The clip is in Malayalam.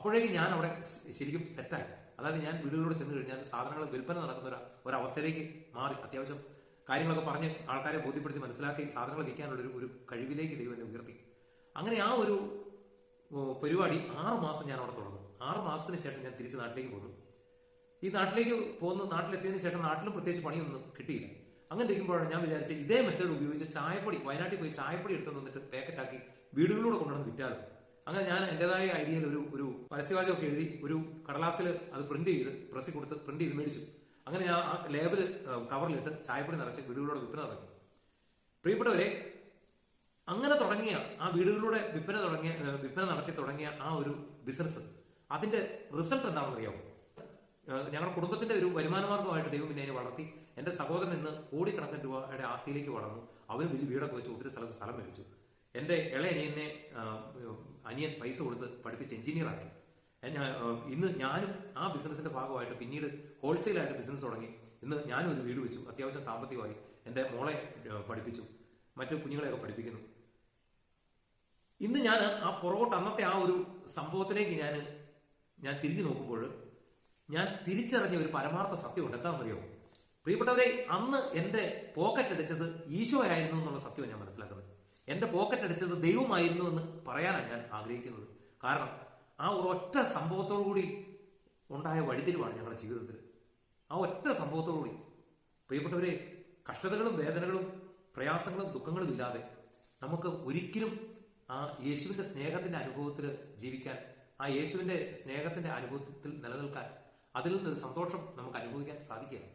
അപ്പോഴേക്കും ഞാൻ അവിടെ ശരിക്കും സെറ്റായി. അതായത് ഞാൻ വീടുകളിലൂടെ ചെന്ന് കഴിഞ്ഞാൽ സാധനങ്ങൾ വിൽപ്പന നടക്കുന്ന ഒരവസ്ഥയിലേക്ക് മാറി. അത്യാവശ്യം കാര്യങ്ങളൊക്കെ പറഞ്ഞ് ആൾക്കാരെ ബോധ്യപ്പെടുത്തി മനസ്സിലാക്കി സാധനങ്ങൾ വിൽക്കാനുള്ള ഒരു കഴിവിലേക്ക് ദൈവം എന്നെ ഉയർത്തി. അങ്ങനെ ആ ഒരു പരിപാടി 6 മാസം ഞാൻ അവിടെ തുടർന്നു. 6 മാസത്തിന് ശേഷം ഞാൻ തിരിച്ച് നാട്ടിലേക്ക് പോന്നു. ഈ നാട്ടിലേക്ക് പോകുന്നു. നാട്ടിലെത്തിയതിനു ശേഷം നാട്ടിലും പ്രത്യേകിച്ച് പണിയൊന്നും കിട്ടിയില്ല. അങ്ങനെ ഇരിക്കുമ്പോഴാണ് ഞാൻ വിചാരിച്ചത് ഇതേ മെത്തേഡ് ഉപയോഗിച്ച് ചായപ്പൊടി, വയനാട്ടിൽ പോയി ചായപ്പൊടി എടുത്തു നിന്നിട്ട് പാക്കറ്റാക്കി വീടുകളിലൂടെ കൊണ്ടുവന്ന് വിറ്റാലും. അങ്ങനെ ഞാൻ എന്റേതായ ഐഡിയയിൽ ഒരു പരസ്യവാചകമൊക്കെ എഴുതി ഒരു കടലാസിൽ അത് പ്രിന്റ് ചെയ്ത് പ്രസ്സിൽ കൊടുത്ത് പ്രിന്റ് ചെയ്ത് മേടിച്ചു. അങ്ങനെ ഞാൻ ആ ലേബിള് കവറിലിട്ട് ചായപ്പൊടി നിറച്ച് വീടുകളിലൂടെ വിൽപ്പന നടത്തി. പ്രിയപ്പെട്ടവരെ, അങ്ങനെ തുടങ്ങിയ ആ വീടുകളിലൂടെ വിൽപ്പന നടത്തി തുടങ്ങിയ ആ ഒരു ബിസിനസ്, അതിന്റെ റിസൾട്ട് എന്താണെന്ന് അറിയാമോ? ഞങ്ങളുടെ കുടുംബത്തിന്റെ ഒരു വരുമാന മാർഗമായിട്ട് ദൈവം പിന്നെ അതിനെ വളർത്തി. എന്റെ സഹോദരൻ ഇന്ന് കോടിക്കണക്കിന് രൂപയുടെ ആസ്തിയിലേക്ക് വളർന്നു. അവന് വലിയ വീടൊക്കെ വെച്ച് ഒത്തിരി സ്ഥലത്ത് സ്ഥലം മേടിച്ചു. എന്റെ ഇളയനിയനെ അനിയൻ പൈസ കൊടുത്ത് പഠിപ്പിച്ച് എഞ്ചിനീയറാക്കി. ഇന്ന് ഞാനും ആ ബിസിനസിന്റെ ഭാഗമായിട്ട് പിന്നീട് ഹോൾസെയിലായിട്ട് ബിസിനസ് തുടങ്ങി. ഇന്ന് ഞാനും ഒരു വീട് വെച്ചു. അത്യാവശ്യം സാമ്പത്തികമായി എന്റെ മോളെ പഠിപ്പിച്ചു, മറ്റു കുഞ്ഞുങ്ങളെയൊക്കെ പഠിപ്പിക്കുന്നു. ഇന്ന് ഞാൻ ആ പുറകോട്ട് അന്നത്തെ ആ ഒരു സംഭവത്തിലേക്ക് ഞാൻ തിരിഞ്ഞു നോക്കുമ്പോൾ ഞാൻ തിരിച്ചറിഞ്ഞ ഒരു പരമാർത്ഥ സത്യമുണ്ട്. എന്താണെന്നറിയോ പ്രിയപ്പെട്ടവരെ? അന്ന് എന്റെ പോക്കറ്റ് അടിച്ചത് ഈശോയായിരുന്നു എന്നുള്ള സത്യമാണ് ഞാൻ മനസ്സിലാക്കുന്നത്. എന്റെ പോക്കറ്റ് അടിച്ചത് ദൈവമായിരുന്നു എന്ന് പറയാനാണ് ഞാൻ ആഗ്രഹിക്കുന്നത്. കാരണം ആ ഒരൊറ്റ സംഭവത്തോടു കൂടി ഉണ്ടായ വഴിത്തിരിവാണ് ഞങ്ങളുടെ ജീവിതത്തിൽ. ആ ഒറ്റ സംഭവത്തോടു കൂടി പ്രിയപ്പെട്ടവരെ, കഷ്ടതകളും വേദനകളും പ്രയാസങ്ങളും ദുഃഖങ്ങളും ഇല്ലാതെ നമുക്ക് ഒരിക്കലും ആ യേശുവിന്റെ സ്നേഹത്തിന്റെ അനുഭവത്തിൽ ജീവിക്കാൻ, ആ യേശുവിന്റെ സ്നേഹത്തിന്റെ അനുഭവത്തിൽ നിലനിൽക്കാൻ, അതിൽ നിന്നൊരു സന്തോഷം നമുക്ക് അനുഭവിക്കാൻ സാധിക്കില്ല.